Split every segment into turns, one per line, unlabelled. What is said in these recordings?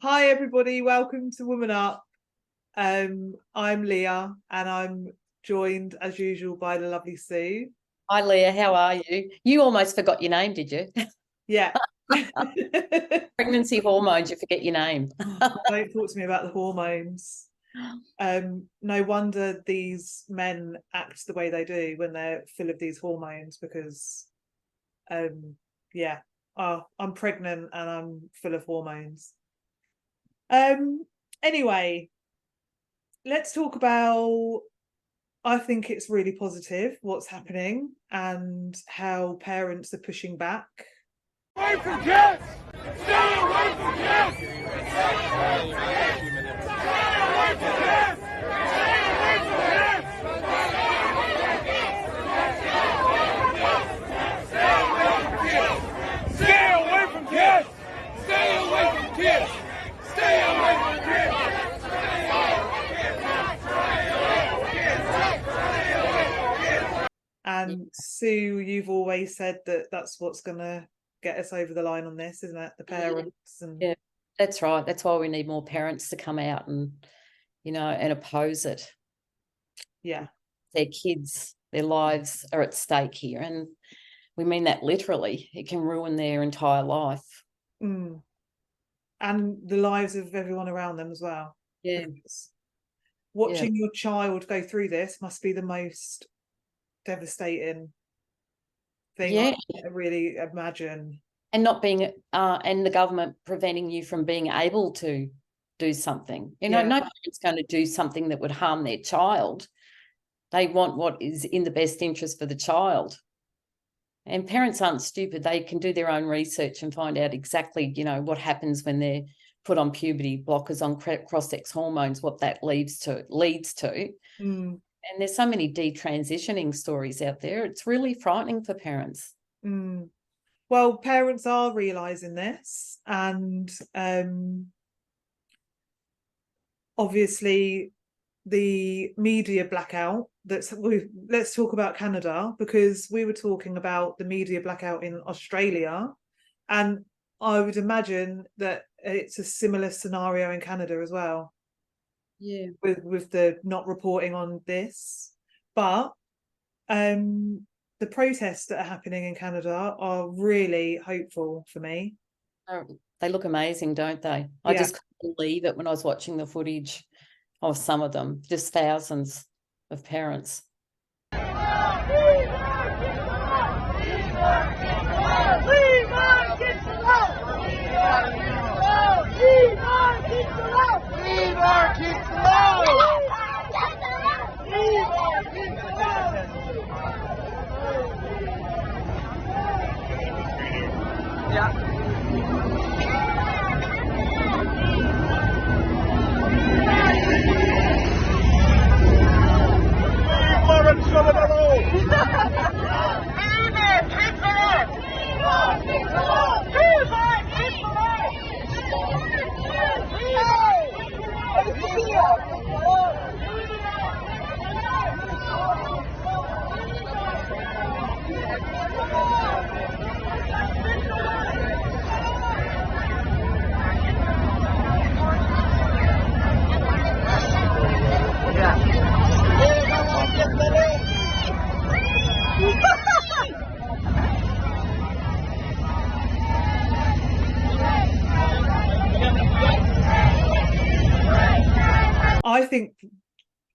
Hi everybody, welcome to Woman Up. I'm Leah and I'm joined as usual by the lovely Sue.
Hi Leah, how are you? You almost forgot your name, did you?
Yeah.
Pregnancy hormones, you forget your name.
Don't talk to me about the hormones. No wonder these men act the way they do when they're full of these hormones, because I'm pregnant and I'm full of hormones. Anyway, let's talk about, I think it's really positive what's happening and how parents are pushing back.
Away from kids! Stay away from kids! Stay away from kids! Stay away from kids! Stay away from kids! Stay away from kids! Stay away from kids! Stay away from kids!
And Sue, you've always said that that's what's going to get us over the line on this, isn't it? The parents. And
yeah, that's right. That's why we need more parents to come out and, and oppose it.
Yeah.
Their kids, their lives are at stake here. And we mean that literally. It can ruin their entire life.
And the lives of everyone around them as well.
Yeah.
Watching your child go through this must be the most devastating thing I can really imagine.
And not being and the government preventing you from being able to do something. No parent's going to do something that would harm their child. They want what is in the best interest for the child. And parents aren't stupid. They can do their own research and find out exactly, what happens when they're put on puberty blockers, on cross-sex hormones, what that leads to. And there's so many detransitioning stories out there. It's really frightening for parents.
Well, parents are realising this, and obviously the media blackout. Let's talk about Canada, because we were talking about the media blackout in Australia, and I would imagine that it's a similar scenario in Canada as well.
Yeah,
with the not reporting on this, but the protests that are happening in Canada are really hopeful for me.
They look amazing, don't they? I just couldn't believe it when I was watching the footage of some of them, just thousands of parents.
I think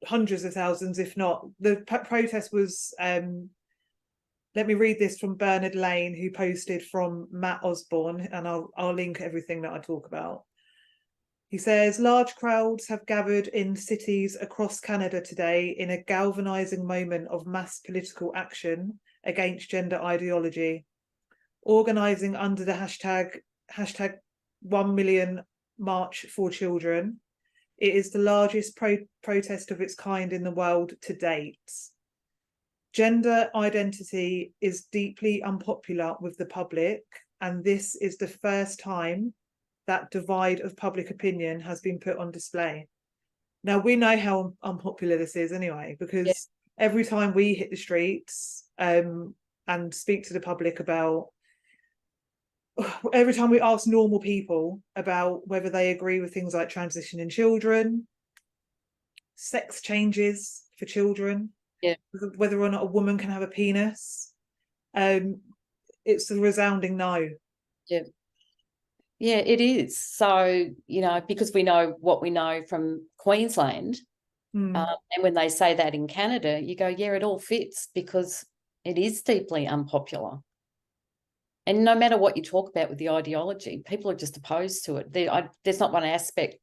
hundreds of thousands, if not. The protest was, let me read this from Bernard Lane, who posted from Matt Osbourne, and I'll link everything that I talk about. He says, large crowds have gathered in cities across Canada today in a galvanising moment of mass political action against gender ideology. Organising under the hashtag 1 million March for Children. It is the largest protest of its kind in the world to date. Gender identity is deeply unpopular with the public, and this is the first time that divide of public opinion has been put on display. Now, we know how unpopular this is anyway, because every time we hit the streets and speak to the public about every time we ask normal people about whether they agree with things like transitioning children, sex changes for children, whether or not a woman can have a penis, it's a resounding no.
Yeah, it is. So, you know, because we know what we know from Queensland, and when they say that in Canada, you go, yeah, it all fits, because it is deeply unpopular. And no matter what you talk about with the ideology, people are just opposed to it. There's not one aspect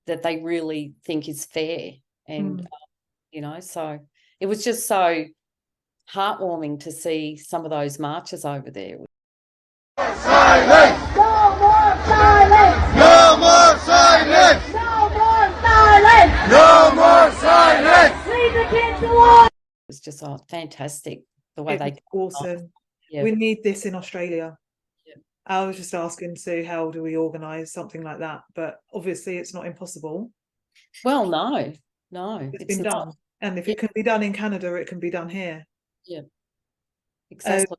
that they really think is fair. And, you know, so it was just so heartwarming to see some of those marches over there.
Silence!
No more silence!
No more silence!
No more silence!
No more silence!
Leave the kids alone!
It was just fantastic the way they
awesome.
Yeah.
We need this in Australia.
Yeah.
I was just asking Sue, how do we organise something like that? But obviously it's not impossible.
Well, no,
it's been done. And if it can be done in Canada, it can be done here.
Yeah, exactly.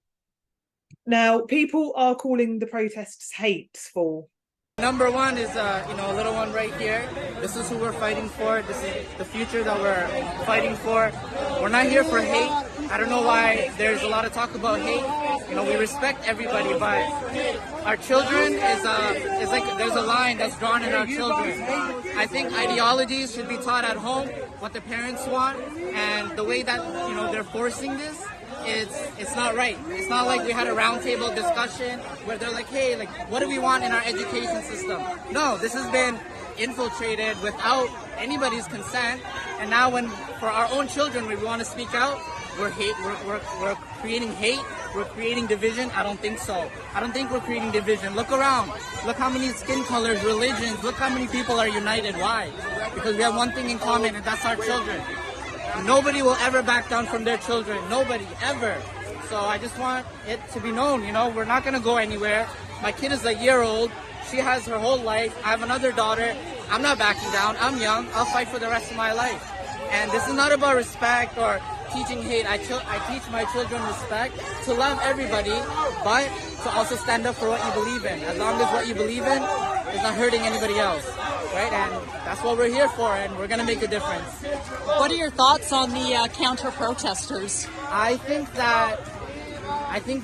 Now, people are calling the protests hateful.
Number one is, you know, a little one right here. This is who we're fighting for. This is the future that we're fighting for. We're not here for hate. I don't know why there's a lot of talk about hate. You know, we respect everybody, but our children is like there's a line that's drawn in our children. I think ideologies should be taught at home, what the parents want, and the way that, you know, they're forcing this. It's not right. It's not like we had a roundtable discussion where they're like, hey, like, what do we want in our education system? No, this has been infiltrated without anybody's consent. And now when, for our own children, we want to speak out, we're creating hate, we're creating division. I don't think so. I don't think we're creating division. Look around. Look how many skin colors, religions, look how many people are united. Why? Because we have one thing in common, and that's our children. Nobody will ever back down from their children. Nobody, ever. So I just want it to be known, you know, we're not going to go anywhere. My kid is a year old. She has her whole life. I have another daughter. I'm not backing down. I'm young. I'll fight for the rest of my life. And this is not about respect or teaching hate. I teach my children respect, to love everybody, but to also stand up for what you believe in. As long as what you believe in is not hurting anybody else, right? And that's what we're here for, and we're going to make a difference.
What are your thoughts on the counter-protesters?
I think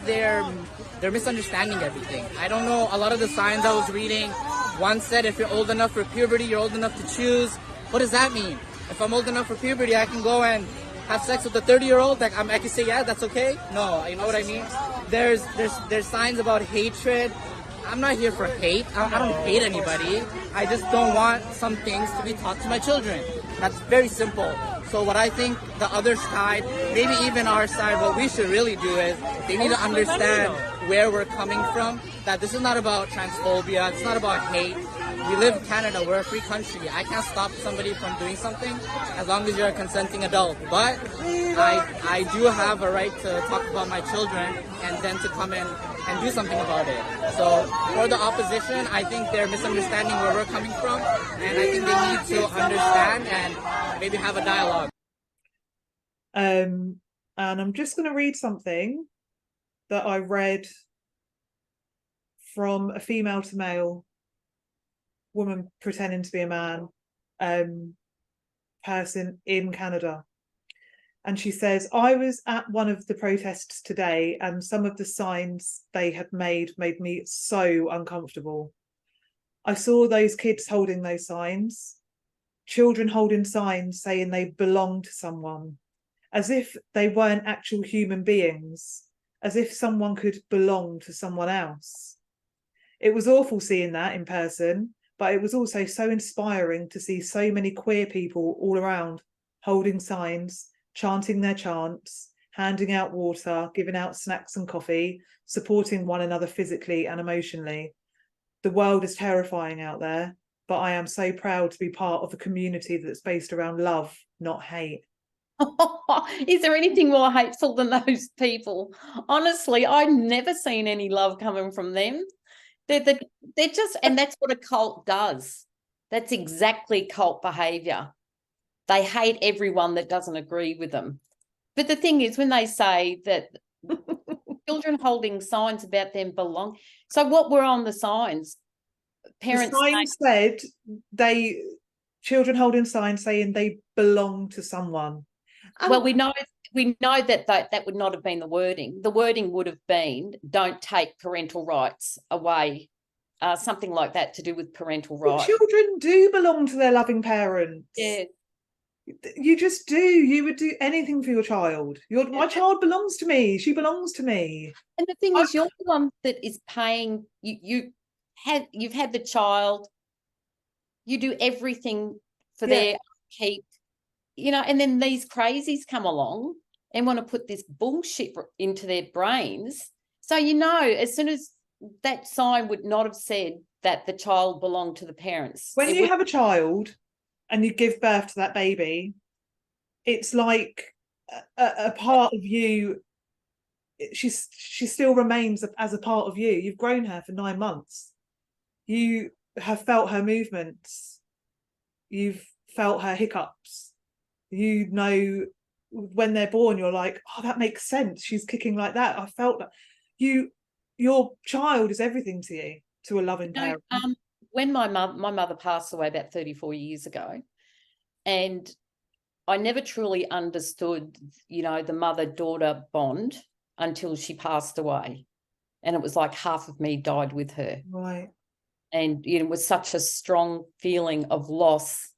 they're misunderstanding everything. I don't know, a lot of the signs I was reading, one said if you're old enough for puberty, you're old enough to choose. What does that mean? If I'm old enough for puberty, I can go and have sex with a 30-year-old? Like, I can say, yeah, that's okay? No, you know what I mean? There's signs about hatred. I'm not here for hate. I don't hate anybody. I just don't want some things to be taught to my children. That's very simple. So what I think the other side, maybe even our side, what we should really do is they need to understand where we're coming from, that this is not about transphobia, it's not about hate. We live in Canada, we're a free country. I can't stop somebody from doing something as long as you're a consenting adult. But I do have a right to talk about my children and then to come in and do something about it. So for the opposition, I think they're misunderstanding where we're coming from, and I think they need to understand and maybe have a dialogue.
And I'm just going to read something that I read from a female to male woman pretending to be a man person in Canada. And she says, I was at one of the protests today, and some of the signs they had made me so uncomfortable. I saw those kids holding those signs, children holding signs saying they belong to someone, as if they weren't actual human beings, as if someone could belong to someone else. It was awful seeing that in person, but it was also so inspiring to see so many queer people all around, holding signs, chanting their chants, handing out water, giving out snacks and coffee, supporting one another physically and emotionally. The world is terrifying out there, but I am so proud to be part of a community that's based around love, not hate.
Is there anything more hateful than those people? Honestly, I've never seen any love coming from them. They're just, and that's what a cult does. That's exactly cult behaviour. They hate everyone that doesn't agree with them. But the thing is, when they say that children holding signs about them belong. So what were on the signs? Parents
The sign said children holding signs saying they belong to someone.
Well, we know that would not have been the wording. The wording would have been, don't take parental rights away, something like that to do with parental rights.
Children do belong to their loving parents.
Yeah.
You just do. You would do anything for your child. My child belongs to me. She belongs to me.
And the thing is, you're the one that is paying. You've had the child. You do everything for their keep. You know, and then these crazies come along and want to put this bullshit into their brains. So, you know, as soon as that sign would not have said that the child belonged to the parents.
When you have a child and you give birth to that baby, it's like a part of you. She still remains as a part of you. You've grown her for 9 months. You have felt her movements. You've felt her hiccups. You know, when they're born, you're like, oh, that makes sense. She's kicking like that. I felt that. Your child is everything to you, to a loving parent.
When my mother passed away about 34 years ago, and I never truly understood, you know, the mother-daughter bond until she passed away. And it was like half of me died with her.
Right.
And, you know, it was such a strong feeling of loss.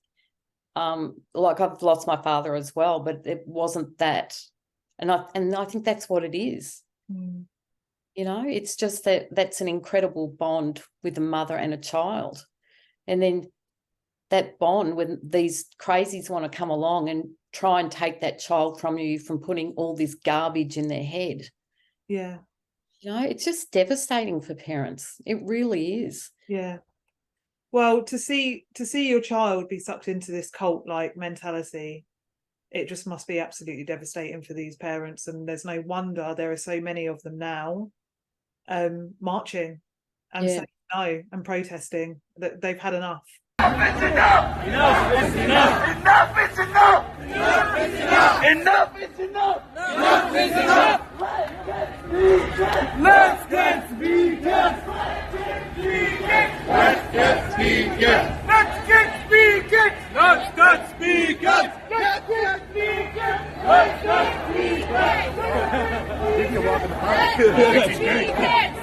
Like I've lost my father as well, but it wasn't that. And I think that's what it is.
Mm.
You know, it's just that's an incredible bond with a mother and a child. And then that bond, when these crazies want to come along and try and take that child from you from putting all this garbage in their head.
Yeah.
You know, it's just devastating for parents. It really is.
Yeah. Well, to see your child be sucked into this cult-like mentality, it just must be absolutely devastating for these parents. And there's no wonder there are so many of them now marching and saying no and protesting that they've had enough.
Enough is enough! Enough is enough! Enough is enough! Enough is enough! Enough is enough! Enough is enough! Let's get speaking! Let's get speaking! Let's get speaking! Let's get speaking! Let's get speaking! Let's get speaking! You can walk in the park. Let's get speaking!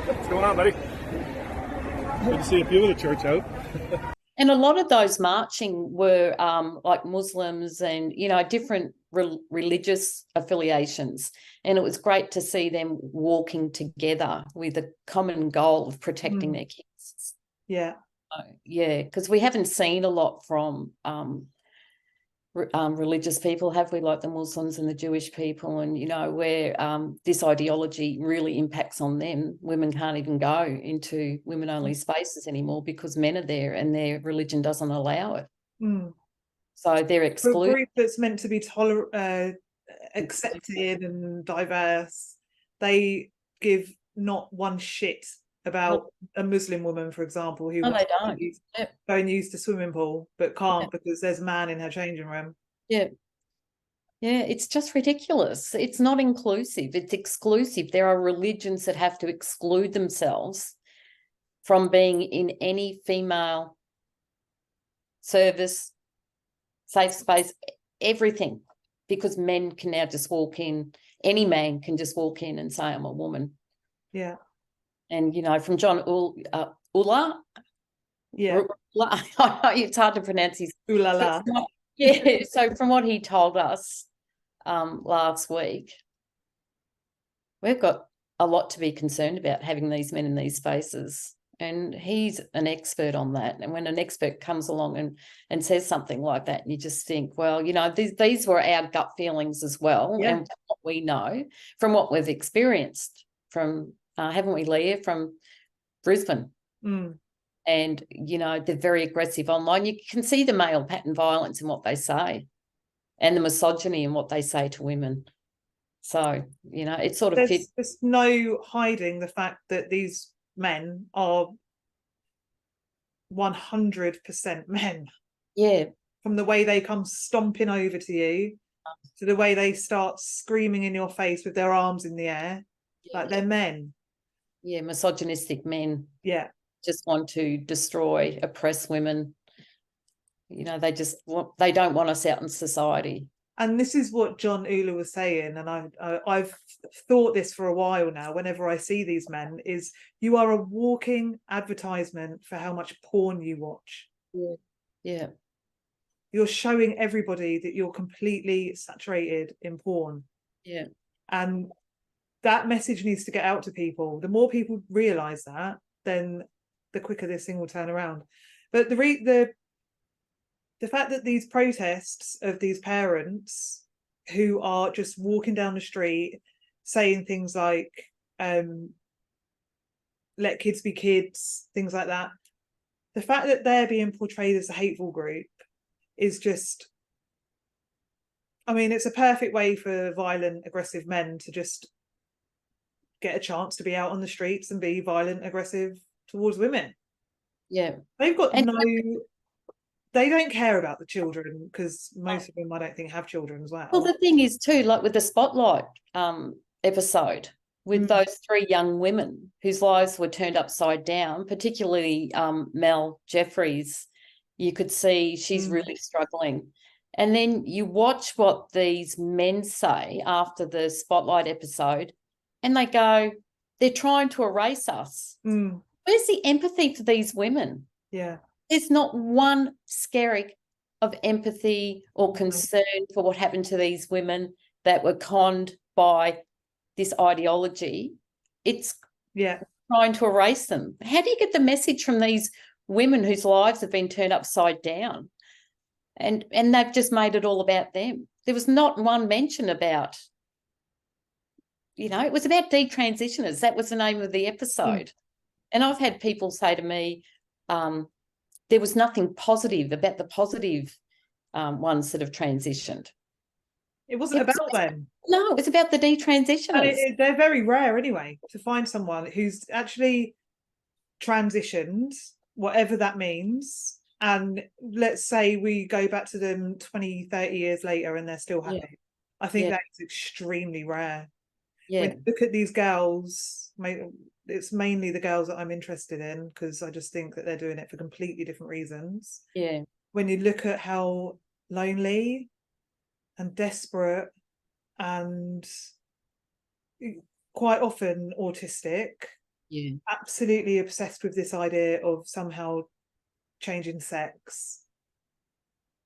What's going on, buddy? Good to see a few of the church out.
And a lot of those marching were like Muslims and, you know, different religious affiliations. And it was great to see them walking together with a common goal of protecting their kids.
Yeah.
Yeah, because we haven't seen a lot from religious people, have we, like the Muslims and the Jewish people, and, you know, where this ideology really impacts on them. Women can't even go into women-only spaces anymore because men are there and their religion doesn't allow it.
Mm.
So they're excluded.
A group that's meant to be accepted and diverse, they give not one shit about a Muslim woman, for example, who
they don't.
Go and use the swimming pool but can't because there's a man in her changing room.
Yeah, it's just ridiculous. It's not inclusive, it's exclusive. There are religions that have to exclude themselves from being in any female service, safe space, everything, because men can now just walk in. Any man can just walk in and say, I'm a woman.
Yeah. And,
you know, from John Ulla, it's hard to pronounce his
Ulala.
Yeah, so from what he told us last week, we've got a lot to be concerned about having these men in these spaces. And he's an expert on that. And when an expert comes along and says something like that, you just think, well, you know, these were our gut feelings as well.
Yeah.
And what we know from what we've experienced from, haven't we, Leah, from Brisbane?
Mm.
And, you know, they're very aggressive online. You can see the male pattern violence in what they say. and the misogyny in what they say to women. So, you know, it sort of fits.
There's no hiding the fact that these men are 100% men.
Yeah.
From the way they come stomping over to you, to the way they start screaming in your face with their arms in the air, like they're men.
Yeah, misogynistic men.
Yeah.
Just want to destroy, oppress women. You know, they don't want us out in society.
And this is what John Ula was saying, and I've thought this for a while now. Whenever I see these men, is you are a walking advertisement for how much porn you watch.
Yeah, yeah.
You're showing everybody that you're completely saturated in porn.
Yeah,
and that message needs to get out to people. The more people realise that, then the quicker this thing will turn around. But the fact that these protests of these parents who are just walking down the street saying things like let kids be kids, things like that, the fact that they're being portrayed as a hateful group is just, I mean, it's a perfect way for violent, aggressive men to just get a chance to be out on the streets and be violent, aggressive towards women.
Yeah.
They've got they don't care about the children, because most of them, I don't think, have children as well.
Well, the thing is too, like with the Spotlight episode, with those 3 young women whose lives were turned upside down, particularly Mel Jeffries, you could see she's really struggling. And then you watch what these men say after the Spotlight episode, and they go, they're trying to erase us. Where's the empathy for these women?
Yeah.
There's not one skerrick of empathy or concern for what happened to these women that were conned by this ideology. It's trying to erase them. How do you get the message from these women whose lives have been turned upside down? And they've just made it all about them. There was not one mention about, you know, it was about detransitioners. That was the name of the episode. And I've had people say to me, there was nothing positive about the positive ones that have transitioned.
It wasn't about them.
No, it was about the detransitioners.
And they're very rare anyway, to find someone who's actually transitioned, whatever that means. And let's say we go back to them 20, 30 years later and they're still happy. Yeah. I think that is extremely rare. Yeah. When you look at these girls, it's mainly the girls that I'm interested in, because I just think that they're doing it for completely different reasons.
Yeah.
When you look at how lonely and desperate and quite often autistic, absolutely obsessed with this idea of somehow changing sex.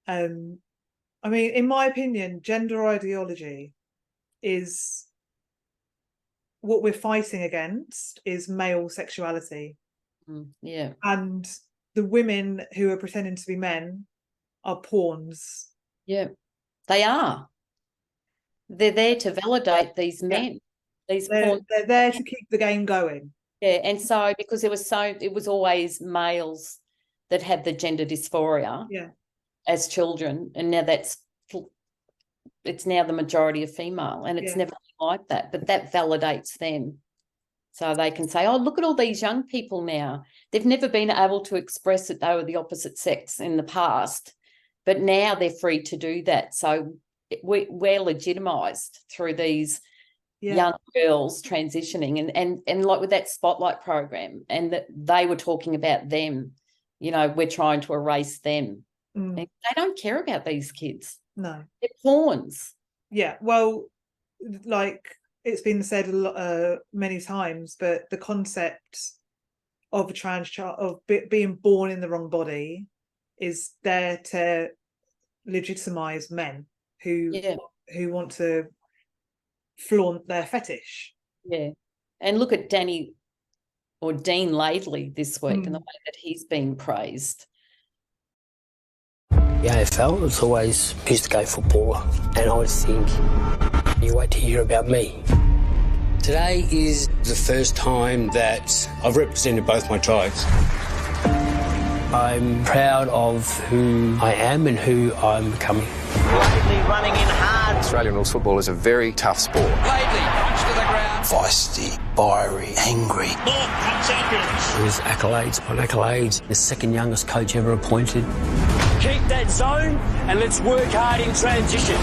I mean, in my opinion, gender ideology is what we're fighting against is male sexuality.
Yeah.
And the women who are pretending to be men are pawns.
Yeah, they are. They're there to validate these men.
They're there to keep the game going.
Yeah, and so because it was always males that had the gender dysphoria as children, and now it's now the majority of female, and it's never been like that, but that validates them. So they can say, oh, look at all these young people now. They've never been able to express that they were the opposite sex in the past, but now they're free to do that. So we're legitimised through these young girls transitioning, and like with that Spotlight program, and that they were talking about them, you know, we're trying to erase them. They don't care about these kids.
No.
They're pawns.
Yeah, well, like it's been said many times, but the concept of a trans child, of being born in the wrong body, is there to legitimize men who want to flaunt their fetish. Yeah.
And look at Dean Laidley this week and the way that he's been praised.
The AFL was always used to go footballer, and I would think, you wait to hear about me. Today is the first time that I've represented both my tribes. I'm proud of who I am and who I'm becoming.
Laidley running in hard.
Australian rules football is a very tough sport.
Laidley punched to the ground.
Feisty, fiery, angry.
North Cup champions.
There's accolades upon accolades. The second youngest coach ever appointed.
Keep that zone and let's work hard in transition.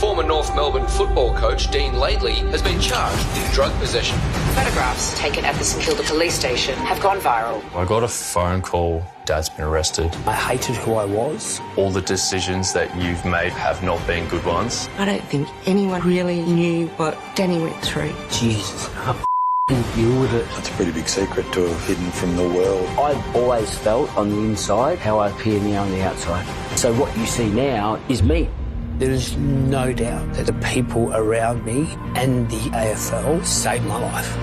Former North Melbourne football coach Dean Laidley has been charged with drug possession.
Photographs taken at the St Kilda police station have gone viral.
I got a phone call, Dad's been arrested.
I hated who I was.
All the decisions that you've made have not been good ones.
I don't think anyone really knew what Danny went through.
Jesus, I deal with it.
That's a pretty big secret to have hidden from the world.
I've always felt on the inside how I appear now on the outside. So what you see now is me. There is no doubt that the people around me and the AFL saved my life.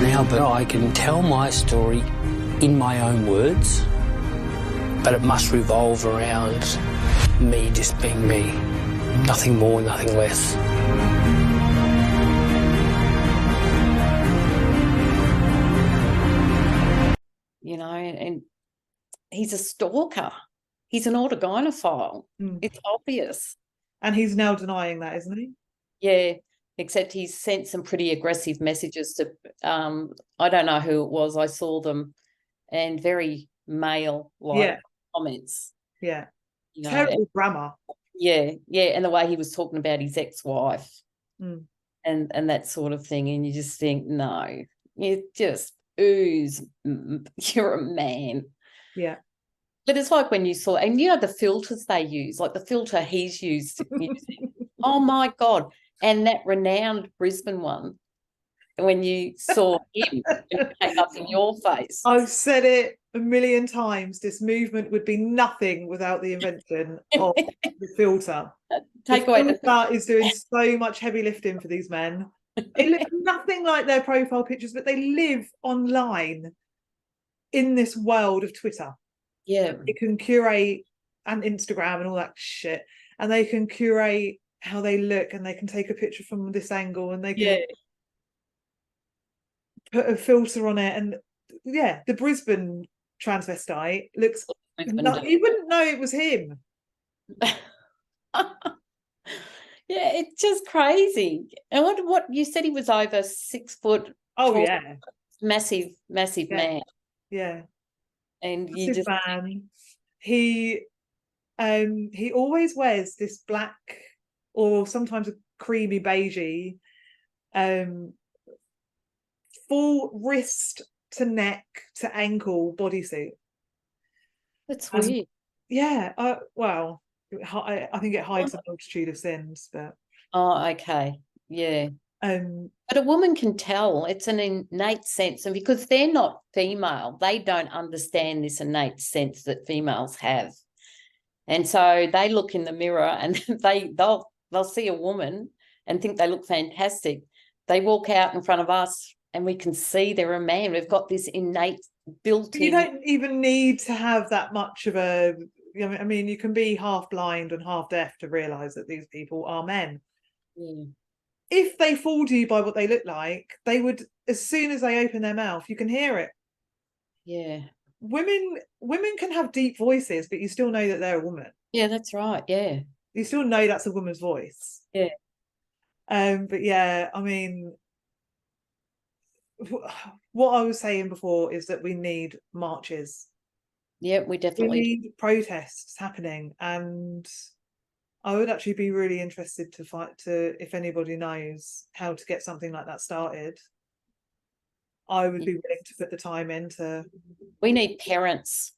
Now, but I can tell my story in my own words, but it must revolve around me just being me. Nothing more, nothing less.
You know, and he's a stalker. He's an autogynephile. It's obvious.
And he's now denying that, isn't he?
Yeah, except he's sent some pretty aggressive messages to, I don't know who it was, I saw them, and very male-like comments.
Yeah.
You know,
terrible grammar.
Yeah, and the way he was talking about his ex-wife and that sort of thing, and you just think, no, you just ooze, you're a man.
Yeah.
But it's like when you saw, and you know the filters they use, like the filter he's used. Oh my God. And that renowned Brisbane one, when you saw him, it came up in your face.
I've said it a million times. This movement would be nothing without the invention of the filter.
Take away the
filter is doing so much heavy lifting for these men. They look nothing like their profile pictures, but they live online in this world of Twitter.
Yeah.
They can curate and Instagram and all that shit. And they can curate how they look, and they can take a picture from this angle, and they can put a filter on it. And the Brisbane transvestite looks you wouldn't know it was him.
It's just crazy. And what you said, he was over 6 foot.
Oh,
tall,
yeah.
Massive man.
Yeah.
And you just
man. He always wears this black or sometimes a creamy beigey full wrist to neck to ankle bodysuit.
That's weird.
Well, I think it hides a multitude of sins, but
okay. Yeah. But a woman can tell. It's an innate sense, and because they're not female, they don't understand this innate sense that females have. And so they look in the mirror and they'll see a woman and think they look fantastic. They walk out in front of us and we can see they're a man. We've got this innate built-in.
You don't even need to have that much of a. I mean, you can be half blind and half deaf to realise that these people are men. If they fooled you by what they look like, they would, as soon as they open their mouth, you can hear it.
Yeah.
Women can have deep voices, but you still know that they're a woman.
Yeah, that's right. Yeah.
You still know that's a woman's voice.
Yeah.
But yeah, I mean, what I was saying before is that we need marches.
Yeah, we definitely
need protests happening, and I would actually be really interested if anybody knows how to get something like that started. I would be willing to put the time into.
We need parents,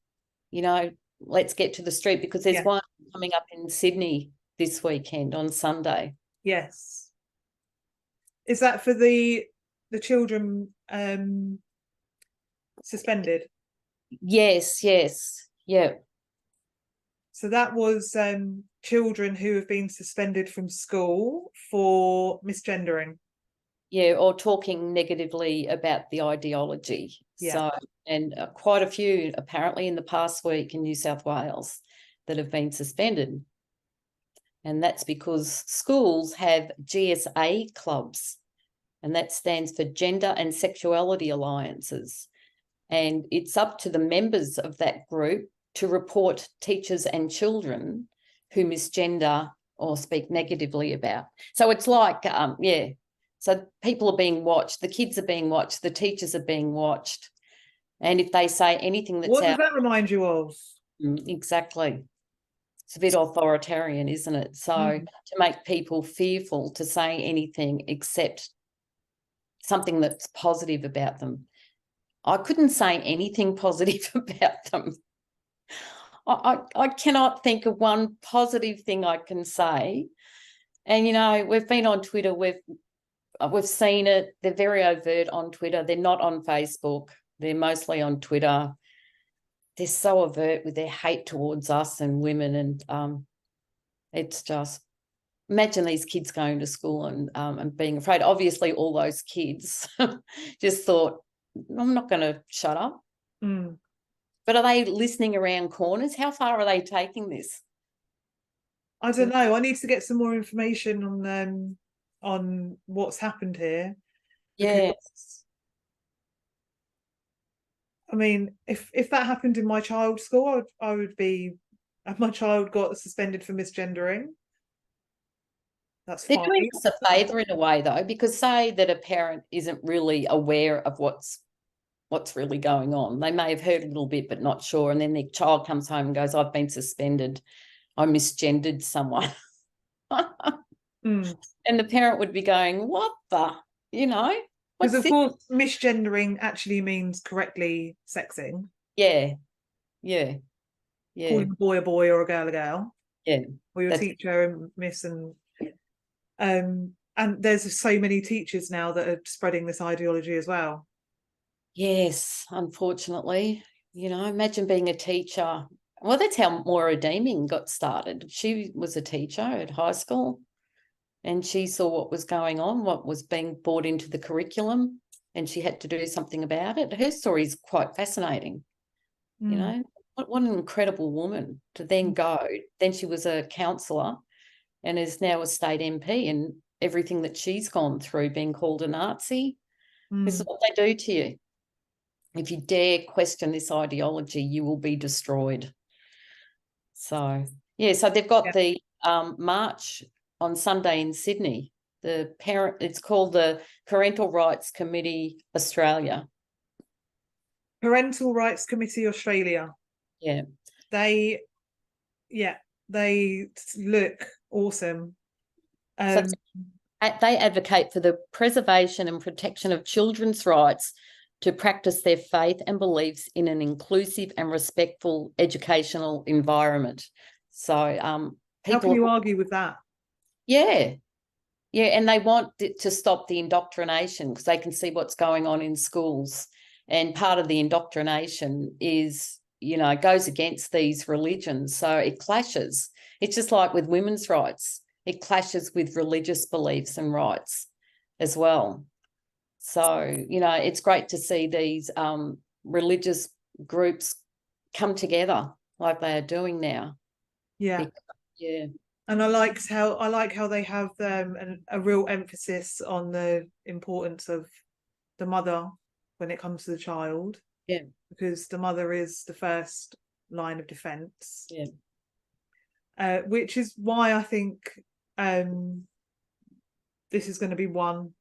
let's get to the street, because there's one coming up in Sydney this weekend on Sunday.
Yes. Is that for the children suspended?
Yes. Yeah.
So that was children who have been suspended from school for misgendering.
Yeah, or talking negatively about the ideology.
Yeah.
So, and quite a few apparently in the past week in New South Wales that have been suspended. And that's because schools have GSA clubs, and that stands for Gender and Sexuality Alliances. and it's up to the members of that group to report teachers and children who misgender or speak negatively about. So it's like, so people are being watched, the kids are being watched, the teachers are being watched. And if they say anything that's
what does that remind you of?
Exactly. It's a bit authoritarian, isn't it? So to make people fearful to say anything except something that's positive about them. I couldn't say anything positive about them. I cannot think of one positive thing I can say. And, you know, we've been on Twitter, we've seen it. They're very overt on Twitter. They're not on Facebook. They're mostly on Twitter. They're so overt with their hate towards us and women. And it's just, imagine these kids going to school and being afraid. Obviously, all those kids just thought, I'm not going to shut up. But are they listening around corners? How far are they taking this?
I don't know. I need to get some more information on what's happened here.
Yes.
I mean, if that happened in my child's school, I would be. My child got suspended for misgendering. That's
They're
fine.
doing us a favour in a way, though, because say that a parent isn't really aware of what's really going on. They may have heard a little bit, but not sure. And then their child comes home and goes, I've been suspended. I misgendered someone. And the parent would be going, what the, you know?
Because, of course, misgendering actually means correctly sexing.
Yeah.
Calling a boy or a girl.
Yeah.
Or your teacher and miss and there's so many teachers now that are spreading this ideology as well.
Yes, unfortunately. You know, imagine being a teacher. Well, that's how Maura Deeming got started. She was a teacher at high school and she saw what was going on, what was being brought into the curriculum, and she had to do something about it. Her story is quite fascinating. You know, what an incredible woman to then go. Then she was a counsellor and is now a state MP, and everything that she's gone through, being called a Nazi. This is what they do to you. If you dare question this ideology, you will be destroyed. So, yeah, so they've got the march on Sunday in Sydney. It's called the Parental Rights Committee Australia.
Parental Rights Committee Australia.
Yeah.
They look awesome.
So they advocate for the preservation and protection of children's rights to practice their faith and beliefs in an inclusive and respectful educational environment. So
how can you argue with that?
Yeah, and they want to stop the indoctrination because they can see what's going on in schools. And part of the indoctrination is, you know, goes against these religions. So it clashes. It's just like with women's rights. It clashes with religious beliefs and rights as well. So, you know, it's great to see these religious groups come together like they are doing now.
Yeah. And I like how they have a real emphasis on the importance of the mother when it comes to the child.
Yeah.
Because the mother is the first line of defence.
Yeah.
Which is why I think this is going to be won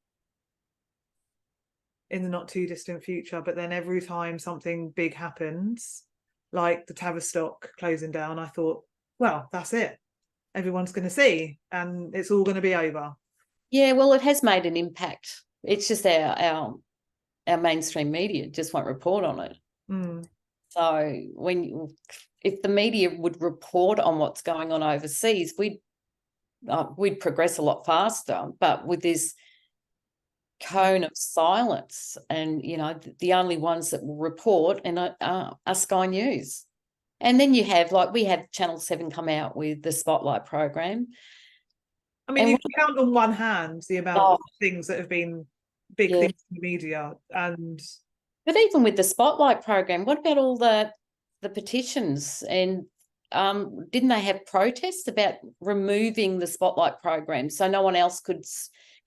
in the not too distant future. But then every time something big happens, like the Tavistock closing down, I thought, well, that's it. Everyone's going to see and it's all going to be over. Yeah,
well, it has made an impact. It's just our mainstream media just won't report on it. So if the media would report on what's going on overseas, we'd progress a lot faster. But with this cone of silence, and you know, the only ones that will report are Sky News. And then you have, like, we had Channel 7 come out with the Spotlight program.
I mean, you can count on one hand the amount of things that have been big things in the media.
But even with the Spotlight program, what about all the petitions? And didn't they have protests about removing the Spotlight program so no one else could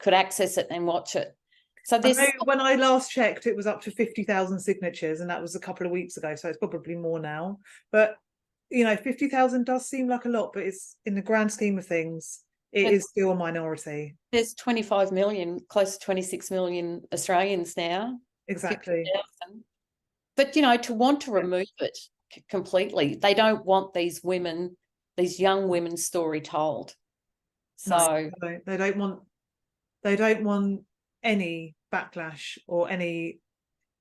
access it and watch it? So
I know when I last checked, it was up to 50,000 signatures, and that was a couple of weeks ago, so it's probably more now. But, you know, 50,000 does seem like a lot, but it's, in the grand scheme of things, it is still a minority.
There's 25 million, close to 26 million Australians now.
Exactly.
50,000. But, you know, to want to remove it completely, they don't want these women, these young women's story told. So
no, they don't want any backlash or any.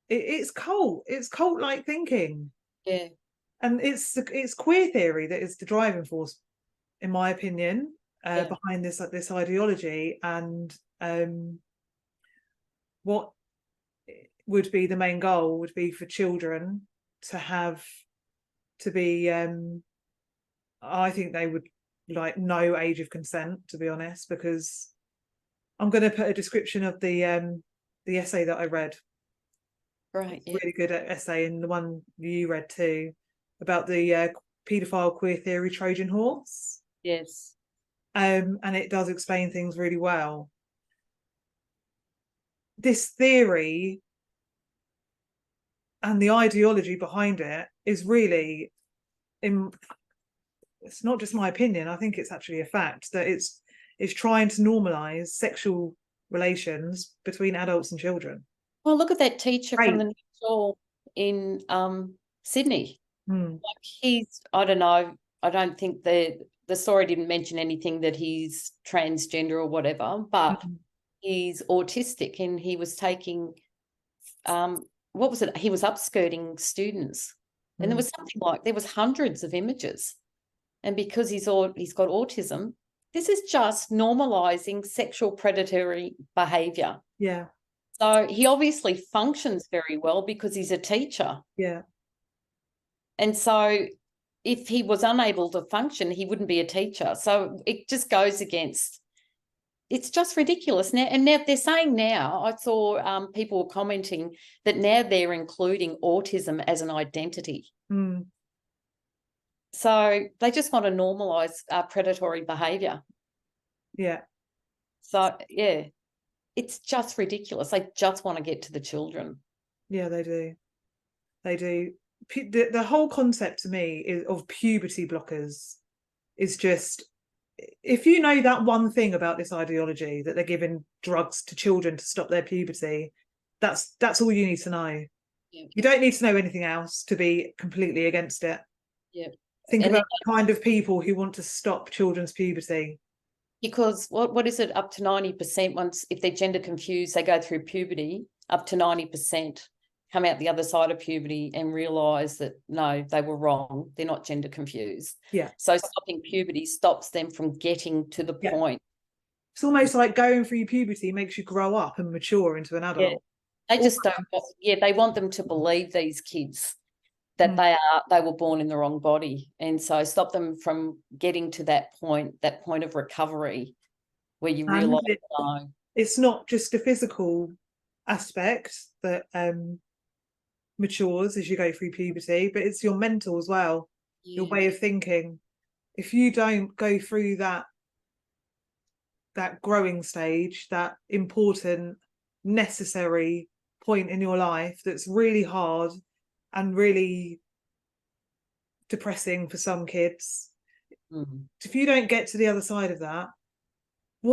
It's cult-like thinking.
Yeah,
and it's queer theory that is the driving force, in my opinion, behind this ideology. And what would be the main goal would be for children to be I think they would like no age of consent, to be honest, because I'm going to put a description of the essay that I read.
Right, yeah.
Really good essay, and the one you read too, about the paedophile queer theory Trojan horse.
Yes.
And it does explain things really well. This theory and the ideology behind it is really, it's not just my opinion, I think it's actually a fact, that it's trying to normalize sexual relations between adults and children.
Well, look at that teacher from the next door in Sydney. Like I don't know, I don't think the story didn't mention anything that he's transgender or whatever, but he's autistic, and he was taking what was it? He was upskirting students, and there was something like, there was hundreds of images, and because he's got autism, this is just normalising sexual predatory behaviour.
Yeah.
So he obviously functions very well because he's a teacher.
Yeah.
And so if he was unable to function, he wouldn't be a teacher. So it just goes against, it's just ridiculous. Now, and now they're saying now, I saw people commenting that now they're including autism as an identity. So they just want to normalise predatory behaviour.
Yeah.
So, yeah, it's just ridiculous. They just want to get to the children.
Yeah, they do. They do. The whole concept to me of puberty blockers is just, if you know that one thing about this ideology, that they're giving drugs to children to stop their puberty, that's all you need to know. Yeah. You don't need to know anything else to be completely against it.
Yeah.
Think about the kind of people who want to stop children's puberty.
Because what is it, up to 90%, once, if they're gender confused, they go through puberty, up to 90% come out the other side of puberty and realise that, no, they were wrong. They're not gender confused.
Yeah.
So stopping puberty stops them from getting to the point.
It's almost like going through puberty makes you grow up and mature into an adult.
Yeah. They just don't, they want them to believe, these kids, that they were born in the wrong body. And so stop them from getting to that point of recovery where you realise, no.
It's not just a physical aspect that matures as you go through puberty, but it's your mental as well, your way of thinking. If you don't go through that growing stage, that important, necessary point in your life that's really hard and really depressing for some kids, if you don't get to the other side of that,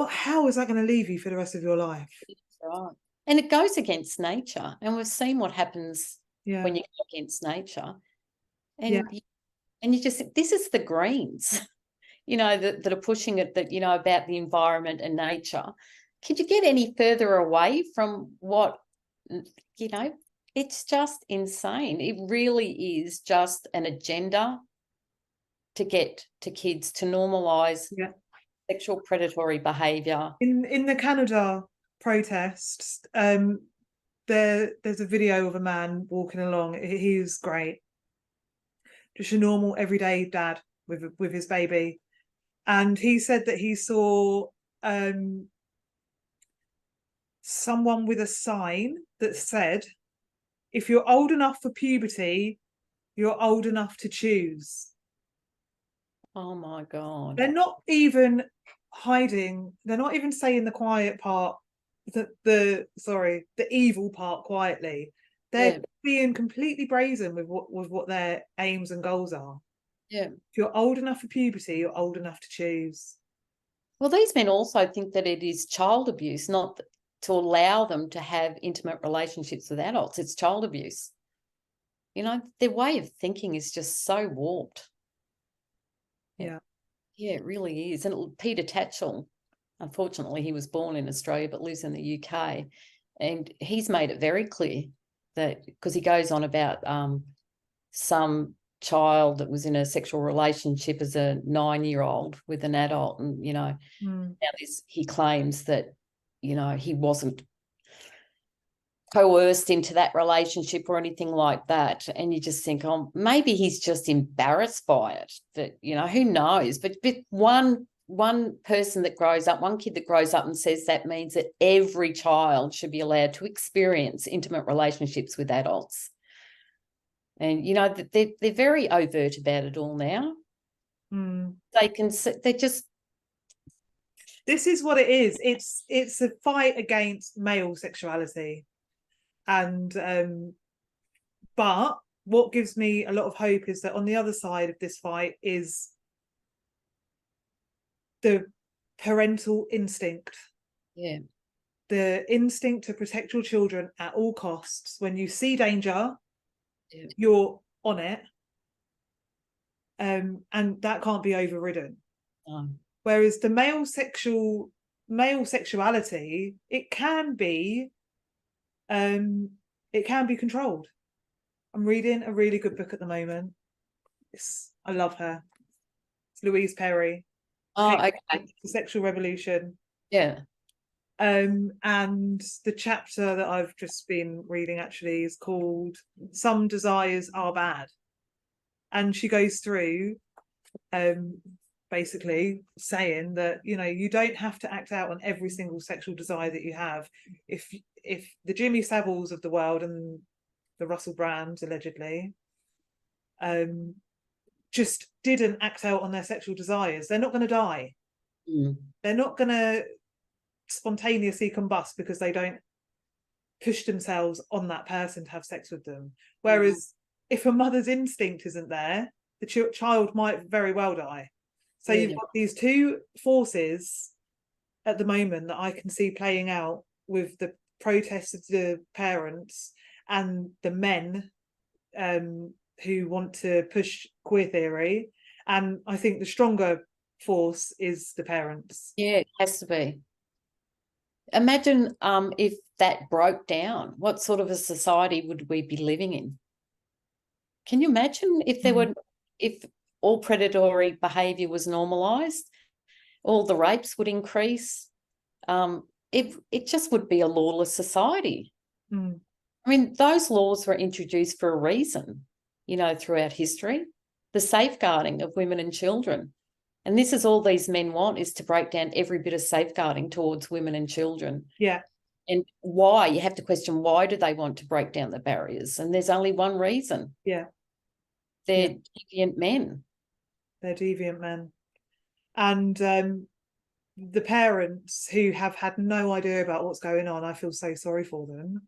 how is that going to leave you for the rest of your life?
Right. And it goes against nature, and we've seen what happens when you go against nature. And you just, this is the Greens, you know, that are pushing it, that, you know, about the environment and nature. Could you get any further away from what, you know, it's just insane. It really is just an agenda to get to kids to normalise sexual predatory behaviour. In
the Canada protests, there's a video of a man walking along. He's great, just a normal everyday dad with his baby, and he said that he saw someone with a sign that said, if you're old enough for puberty, you're old enough to choose.
Oh my God.
They're not even hiding, they're not even saying the quiet part the evil part quietly. They're being completely brazen with what their aims and goals are.
Yeah.
If you're old enough for puberty, you're old enough to choose.
Well, these men also think that it is child abuse, not to allow them to have intimate relationships with adults. It's child abuse. You know, their way of thinking is just so warped.
Yeah.
Yeah, it really is. And Peter Tatchell, unfortunately, he was born in Australia but lives in the UK. And he's made it very clear that, because he goes on about some child that was in a sexual relationship as a 9-year-old with an adult, and now he claims that he wasn't coerced into that relationship or anything like that, and you just think, oh, maybe he's just embarrassed by it, that who knows, but one person that grows up, one kid that grows up and says that means that every child should be allowed to experience intimate relationships with adults. And, they're very overt about it all now. They just...
This is what it is. It's a fight against male sexuality. And, but what gives me a lot of hope is that on the other side of this fight is the parental instinct.
Yeah.
The instinct to protect your children at all costs. When you see danger, you're on it, and that can't be overridden. Whereas the male sexuality, it can be controlled. I'm reading a really good book at the moment. I love her. It's Louise Perry.
Okay.
The Sexual Revolution.
Yeah.
And the chapter that I've just been reading actually is called Some Desires Are Bad. And she goes through basically saying that, you don't have to act out on every single sexual desire that you have. If the Jimmy Saviles of the world and the Russell Brands, allegedly, just didn't act out on their sexual desires, they're not going to die. They're not going to spontaneously combust because they don't push themselves on that person to have sex with them. Whereas if a mother's instinct isn't there, the child might very well die. So you've got these two forces at the moment that I can see playing out with the protests of the parents and the men who want to push queer theory. And I think the stronger force is the parents.
Yeah, it has to be. Imagine if that broke down, what sort of a society would we be living in? Can you imagine if there were, if all predatory behaviour was normalised, all the rapes would increase? It just would be a lawless society. I mean, those laws were introduced for a reason, throughout history, the safeguarding of women and children. And this is all these men want, is to break down every bit of safeguarding towards women and children.
Yeah.
And why? You have to question, why do they want to break down the barriers? And there's only one reason.
Yeah.
They're deviant men.
They're deviant men. And the parents who have had no idea about what's going on, I feel so sorry for them,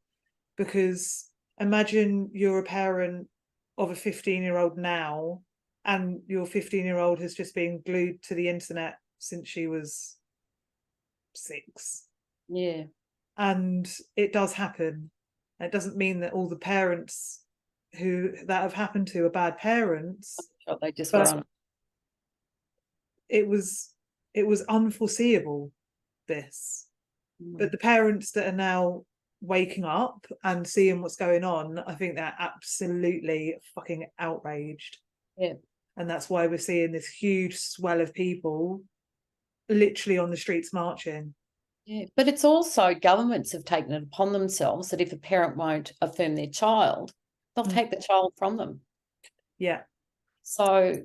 because imagine you're a parent of a 15-year-old now, and your 15-year-old has just been glued to the internet since she was 6.
Yeah. And
it does happen. It doesn't mean that all the parents that have happened to are bad parents.
They just were on.
It was unforeseeable, this. But the parents that are now waking up and seeing what's going on, I think they're absolutely fucking outraged.
Yeah.
And that's why we're seeing this huge swell of people literally on the streets marching.
Yeah, but it's also governments have taken it upon themselves that if a parent won't affirm their child, they'll take the child from them.
Yeah.
So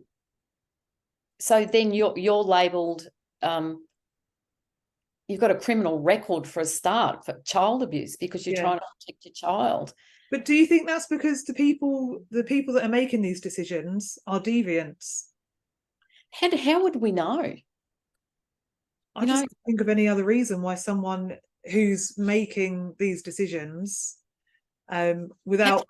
then you're labelled, you've got a criminal record for a start for child abuse because you're trying to protect your child.
But do you think that's because the people that are making these decisions are deviants?
How would we know?
I just can't think of any other reason why someone who's making these decisions without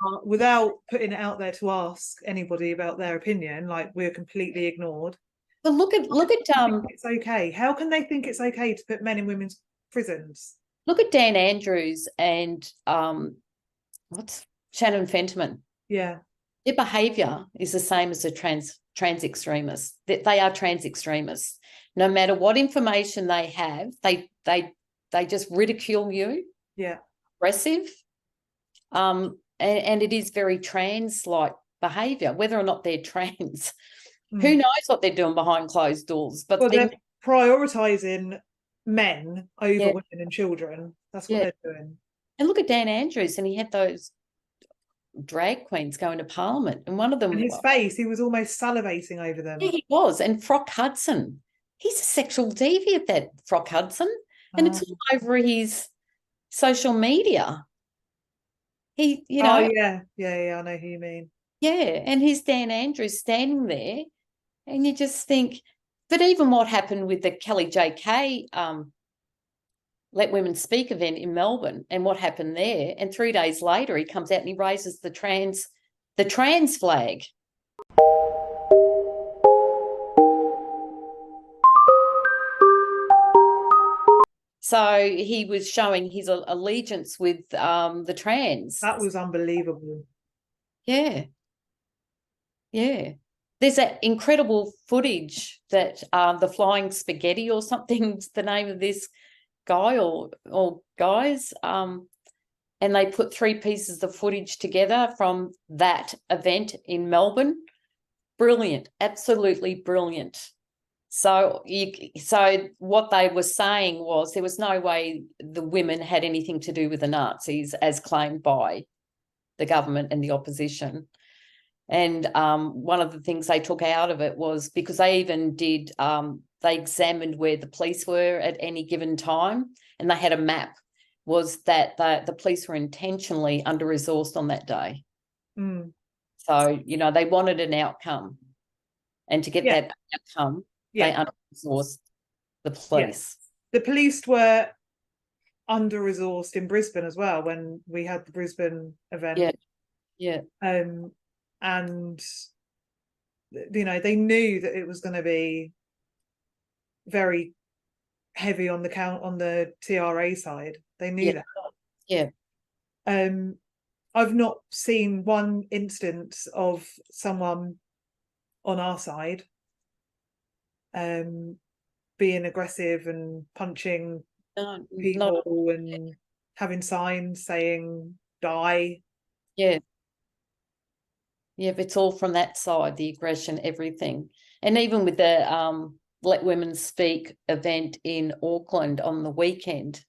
putting it out there to ask anybody about their opinion. Like, we're completely ignored.
But look at
it's okay. How can they think it's okay to put men in women's prisons?
Look at Dan Andrews and what's Shannon Fenton.
Yeah.
Their behaviour is the same as the trans extremists. That they are trans extremists. No matter what information they have, they just ridicule you.
Yeah.
Aggressive. And it is very trans-like behaviour, whether or not they're trans. Who knows what they're doing behind closed doors? But
they're prioritising men over women and children. That's what they're doing.
And look at Dan Andrews, and he had those drag queens going to Parliament, and one of them,
and his face, he was almost salivating over them.
Yeah, he was. And Frock Hudson, he's a sexual deviant, that Frock Hudson, and it's all over his social media. He, you know,
yeah, I know who you mean.
Yeah, and here's Dan Andrews standing there, and you just think. But even what happened with the Kelly JK Let Women Speak event in Melbourne, and what happened there, and 3 days later he comes out and he raises the trans flag. So he was showing his allegiance with the trans.
That was unbelievable.
Yeah. Yeah. There's that incredible footage that the Flying Spaghetti or something's the name of this guy or guys, and they put 3 pieces of footage together from that event in Melbourne. Brilliant, absolutely brilliant. So what they were saying was there was no way the women had anything to do with the Nazis, as claimed by the government and the opposition. And one of the things they took out of it was, because they even did, they examined where the police were at any given time, and they had a map, was that the police were intentionally under-resourced on that day.
Mm.
So, you know, they wanted an outcome, and to get that outcome, they under-resourced the police.
The police were under-resourced in Brisbane as well when we had the Brisbane event.
Yeah.
And you know, they knew that it was going to be very heavy on the TRA side. They knew that.
Yeah.
I've not seen one instance of someone on our side being aggressive and punching people and having signs saying die.
Yeah, it's all from that side, the aggression, everything. And even with the Let Women Speak event in Auckland on the weekend,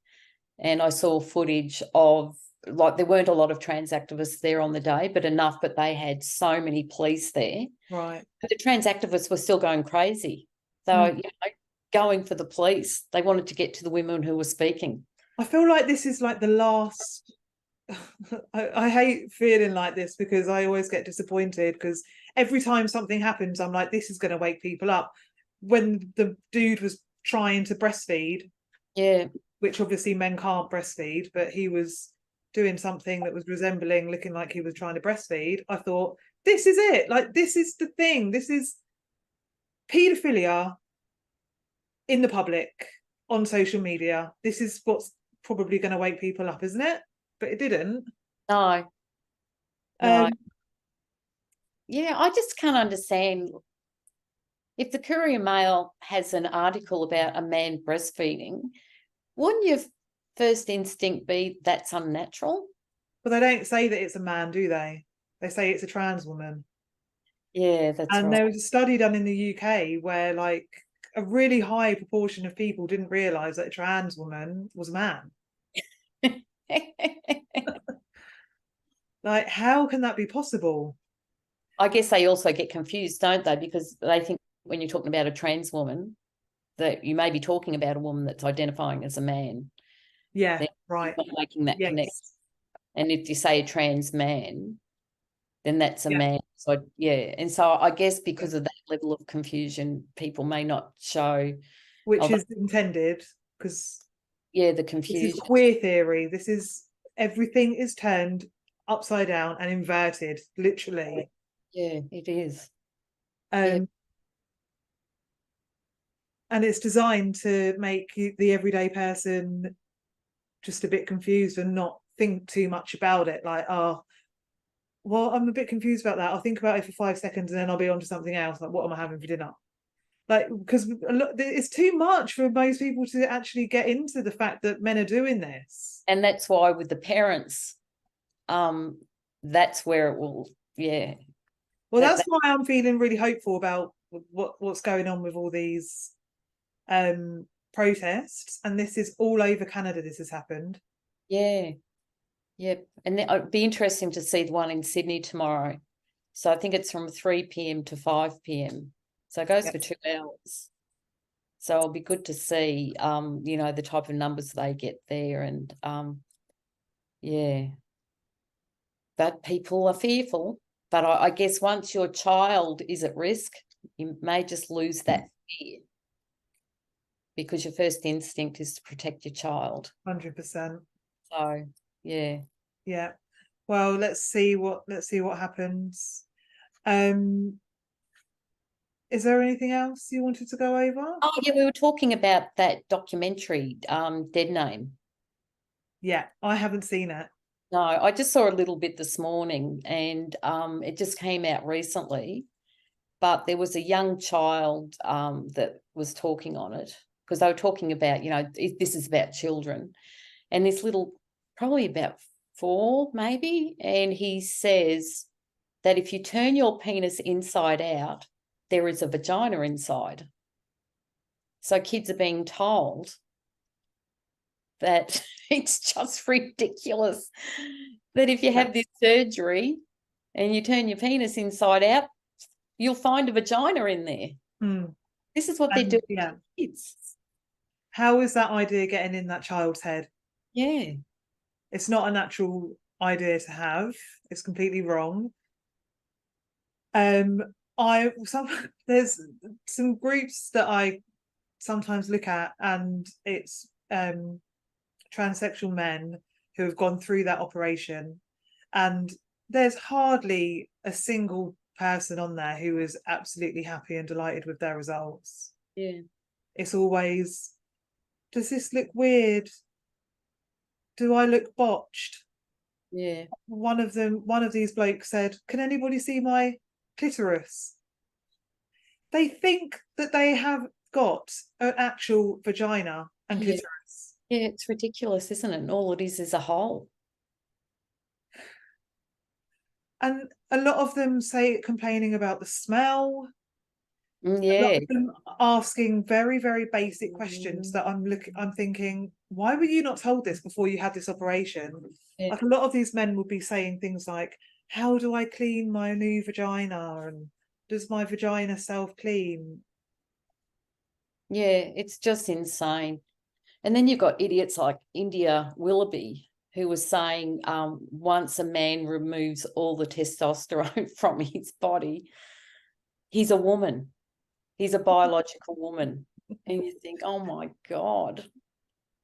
and I saw footage of, like, there weren't a lot of trans activists there on the day, but enough, but they had so many police there.
Right.
But the trans activists were still going crazy. So, you know, going for the police. They wanted to get to the women who were speaking.
I feel like this is like the last... I hate feeling like this because I always get disappointed, because every time something happens, I'm like, this is going to wake people up. When the dude was trying to breastfeed, which obviously men can't breastfeed, but he was doing something that was looking like he was trying to breastfeed, I thought, this is it. Like, this is the thing. This is paedophilia in the public on social media. This is what's probably going to wake people up, isn't it? But it didn't.
No. Yeah, I just can't understand. If the Courier Mail has an article about a man breastfeeding, wouldn't your first instinct be that's unnatural?
But they don't say that it's a man, do they? They say it's a trans woman.
Yeah, that's right.
And there was a study done in the UK where, like, a really high proportion of people didn't realise that a trans woman was a man. Like, how can that be possible?
I guess they also get confused, don't they? Because they think when you're talking about a trans woman, that you may be talking about a woman that's identifying as a man.
Yeah, right.
Not making that connect. And if you say a trans man, then that's a man. So and so I guess because of that level of confusion, people may not show,
which is intended, because
the
This
confusion.
is queer theory. This is everything is turned upside down and inverted, literally.
Yeah, it is.
And it's designed to make the everyday person just a bit confused and not think too much about it. Like, oh, well, I'm a bit confused about that. I'll think about it for 5 seconds and then I'll be on to something else. Like, what am I having for dinner? Like, because it's too much for most people to actually get into the fact that men are doing this.
And that's why with the parents, that's where it will,
Well, that's why I'm feeling really hopeful about what's going on with all these protests. And this is all over Canada. This has happened.
Yeah. Yep. And it'd be interesting to see the one in Sydney tomorrow. So I think it's from 3 p.m. to 5 p.m. So it goes for 2 hours. So it'll be good to see, the type of numbers they get there. And, but people are fearful. But I guess once your child is at risk, you may just lose that fear. Because your first instinct is to protect your child.
100%.
So, yeah.
Yeah. Well, let's see what happens. Is there anything else you wanted to go over?
Oh, yeah, we were talking about that documentary, Dead Name.
Yeah, I haven't seen it.
No, I just saw a little bit this morning, and it just came out recently. But there was a young child that was talking on it, because they were talking about, this is about children. And this little, probably about 4 maybe, and he says that if you turn your penis inside out, there is a vagina inside. So kids are being told that it's just ridiculous that if you have this surgery and you turn your penis inside out, you'll find a vagina in there. This is what they're doing to kids.
How is that idea getting in that child's head?
Yeah.
It's not a natural idea to have. It's completely wrong. There's some groups that I sometimes look at, and it's transsexual men who have gone through that operation, and there's hardly a single person on there who is absolutely happy and delighted with their results.
Yeah.
It's always, does this look weird? Do I look botched?
Yeah.
One of these blokes said, can anybody see my clitoris? They think that they have got an actual vagina and clitoris.
Yeah, it's ridiculous, isn't it? And all it is a hole.
And a lot of them complaining about the smell.
Yeah.
A lot of them asking very, very basic questions that I'm thinking, why were you not told this before you had this operation?
Yeah.
Like, a lot of these men would be saying things like, how do I clean my new vagina? And does my vagina self-clean?
Yeah, it's just insane. And then you've got idiots like India Willoughby, who was saying once a man removes all the testosterone from his body, he's a woman. He's a biological woman. And you think, oh my God.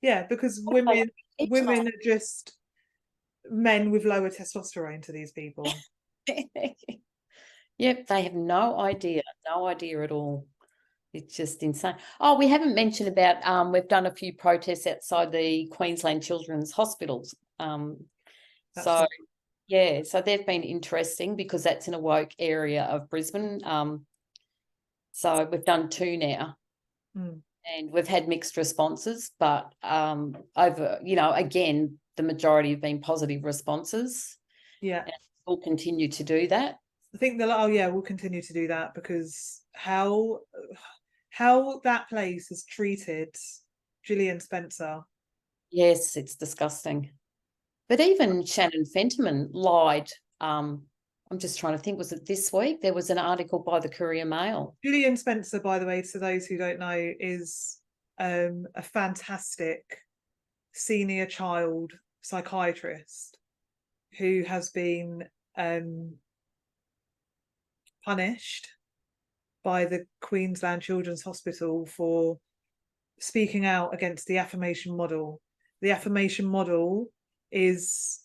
Yeah, because women are just men with lower testosterone to these people.
Yep, they have no idea at all. It's just insane. Oh, we haven't mentioned about we've done a few protests outside the Queensland Children's Hospitals. So they've been interesting because that's in a woke area of Brisbane. So we've done 2 now. And we've had mixed responses, but over, again, the majority have been positive responses.
Yeah.
And we'll continue to do that.
I think we'll continue to do that, because how that place has treated Gillian Spencer.
Yes, it's disgusting. But even Shannon Fenton lied. I'm just trying to think, was it this week? There was an article by the Courier Mail.
Gillian Spencer, by the way, to those who don't know, is a fantastic senior child psychiatrist who has been punished by the Queensland Children's Hospital for speaking out against the affirmation model. The affirmation model is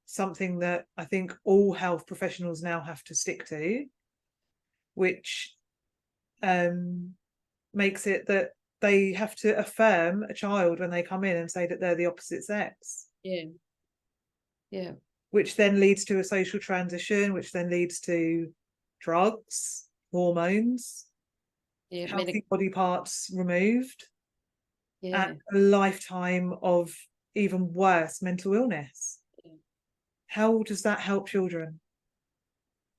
something that I think all health professionals now have to stick to, which makes it that they have to affirm a child when they come in and say that they're the opposite sex.
Yeah.
Which then leads to a social transition, which then leads to drugs, hormones, healthy body parts removed, and a lifetime of even worse mental illness. How does that help children?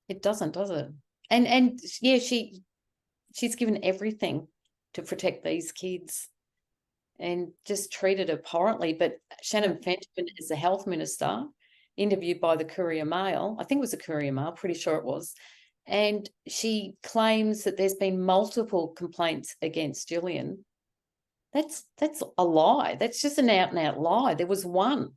It doesn't, does it? And yeah, she's given everything to protect these kids and just treated abhorrently. But Shannon Fenton is the health minister, interviewed by the Courier Mail. I think it was the Courier Mail, pretty sure it was. And she claims that there's been multiple complaints against Gillian. That's a lie. That's just an out and out lie. There was one,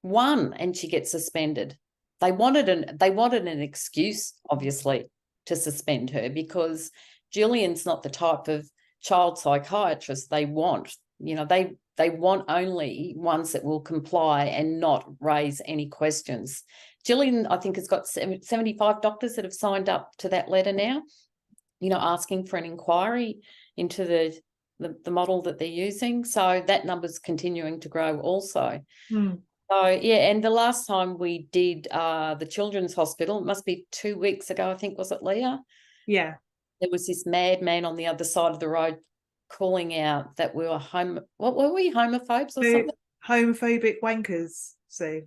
and she gets suspended. They wanted an excuse, obviously, to suspend her, because Gillian's not the type of child psychiatrist they want. You know, they want only ones that will comply and not raise any questions. Gillian, I think, has got 75 doctors that have signed up to that letter now, you know, asking for an inquiry into the model that they're using. So that number's continuing to grow also. So, yeah, and the last time we did the Children's Hospital, it must be 2 weeks ago, I think, was it, Leah?
Yeah.
There was this madman on the other side of the road calling out that we were what were we, homophobes or something?
Homophobic wankers, so.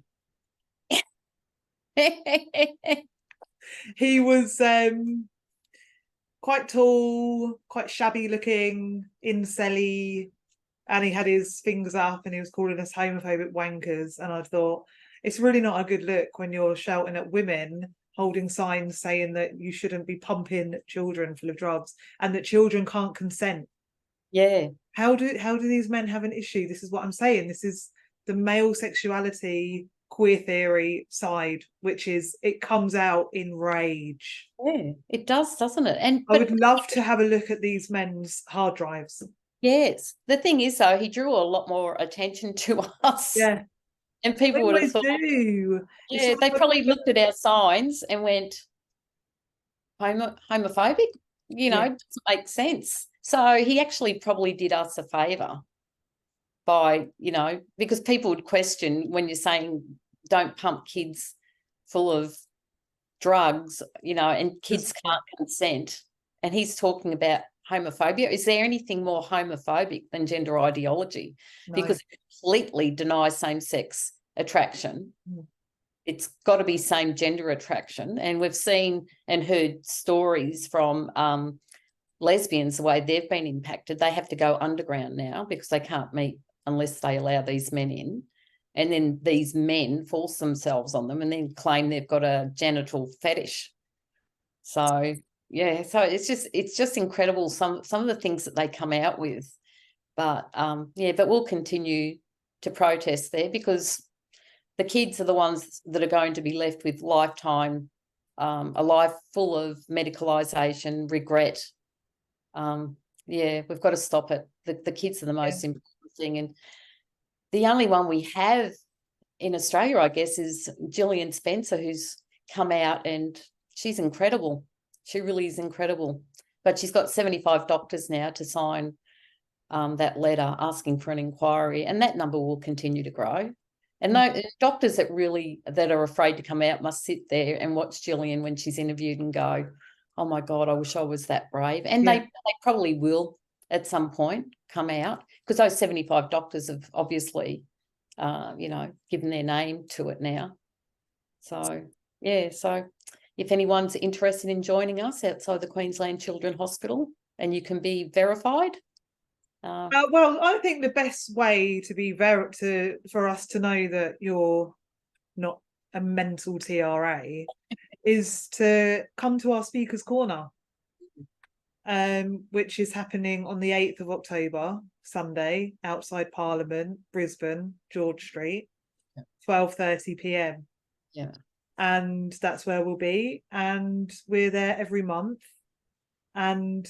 He was quite tall, quite shabby looking, incelly, and he had his fingers up and he was calling us homophobic wankers. And I thought, it's really not a good look when you're shouting at women, holding signs saying that you shouldn't be pumping children full of drugs and that children can't consent.
Yeah.
How do these men have an issue? This is what I'm saying. This is the male sexuality, queer theory side, which is, it comes out in rage.
Yeah, it does, doesn't it? And
I would love to have a look at these men's hard drives.
Yes. The thing is, though, he drew a lot more attention to us.
Yeah.
And people would have thought, yeah, they probably looked at our signs and went, homophobic? You know, it doesn't make sense. So he actually probably did us a favour by, you know, because people would question when you're saying don't pump kids full of drugs, you know, and kids can't consent. And he's talking about homophobia. Is there anything more homophobic than gender ideology?
No.
Because it completely denies same-sex attraction. It's got to be same gender attraction. And we've seen and heard stories from lesbians, the way they've been impacted. They have to go underground now because they can't meet unless they allow these men in. And then these men force themselves on them and then claim they've got a genital fetish. So yeah, so it's just incredible some of the things that they come out with. But but we'll continue to protest there because the kids are the ones that are going to be left with lifetime, a life full of medicalisation, regret. We've got to stop it. The kids are the most important thing. And the only one we have in Australia, I guess, is Gillian Spencer, who's come out, and she's incredible. She really is incredible. But she's got 75 doctors now to sign that letter asking for an inquiry, and that number will continue to grow. And those doctors that are afraid to come out must sit there and watch Gillian when she's interviewed and go, oh my God, I wish I was that brave. And they probably will at some point come out, because those 75 doctors have obviously, given their name to it now. So, so if anyone's interested in joining us outside the Queensland Children's Hospital, and you can be verified.
Well, I think the best way to be for us to know that you're not a mental TRA is to come to our Speakers Corner, which is happening on the 8th of October, Sunday, outside Parliament, Brisbane, George Street, 12:30 p.m.
Yeah.
And that's where we'll be. And we're there every month. And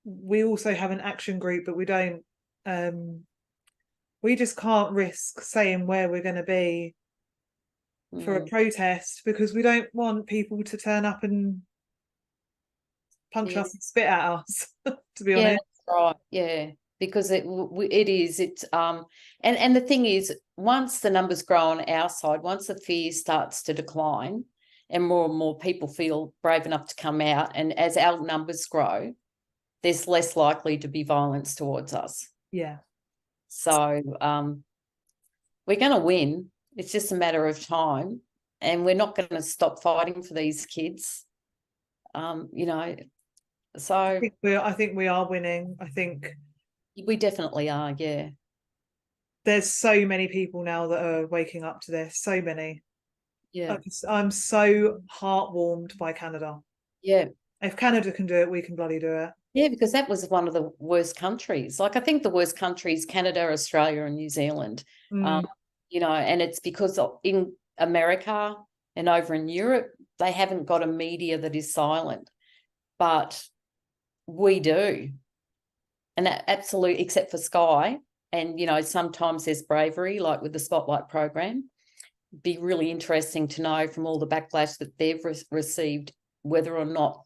we also have an action group, but we don't, we just can't risk saying where we're going to be for a protest, because we don't want people to turn up and punch us and spit at us, to be honest.
That's right. Yeah, because it's and the thing is, once the numbers grow on our side, once the fear starts to decline and more people feel brave enough to come out, and as our numbers grow, there's less likely to be violence towards us.
Yeah.
So we're going to win. It's just a matter of time, and we're not going to stop fighting for these kids. You know, so
I think we are winning. I think
we definitely are. Yeah.
There's so many people now that are waking up to this. So many.
Yeah.
I'm so heartwarmed by Canada.
Yeah.
If Canada can do it, we can bloody do it.
Yeah, because that was one of the worst countries. Like, I think the worst countries, Canada, Australia, and New Zealand. You know, and it's because in America and over in Europe, they haven't got a media that is silent, but we do. And that absolutely, except for Sky. And, you know, sometimes there's bravery, like with the Spotlight program. Be really interesting to know from all the backlash that they've received, whether or not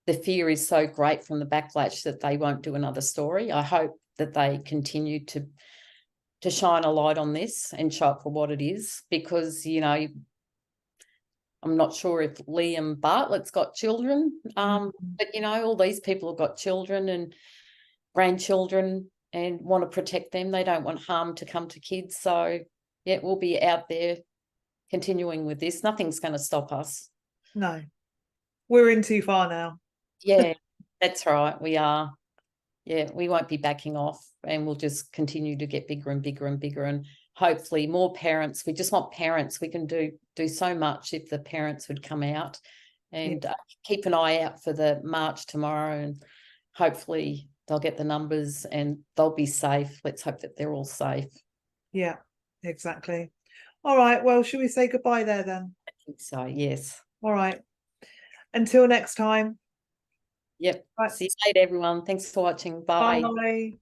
the fear is so great from the backlash that they won't do another story. I hope that they continue to shine a light on this and show it for what it is, because, you know, I'm not sure if Liam Bartlett's got children, but, you know, all these people have got children and grandchildren and want to protect them. They don't want harm to come to kids. So, yeah, we'll be out there continuing with this. Nothing's going to stop us.
No, we're in too far now.
Yeah, that's right. We are. Yeah, we won't be backing off, and we'll just continue to get bigger and bigger and bigger, and hopefully more parents. We just want parents. We can do so much if the parents would come out, and keep an eye out for the march tomorrow, and hopefully they'll get the numbers and they'll be safe. Let's hope that they're all safe.
Yeah, exactly. All right, well, should we say goodbye there then?
I think so, yes.
All right. Until next time.
Yep. Right. See you later, everyone. Thanks for watching. Bye.
Bye.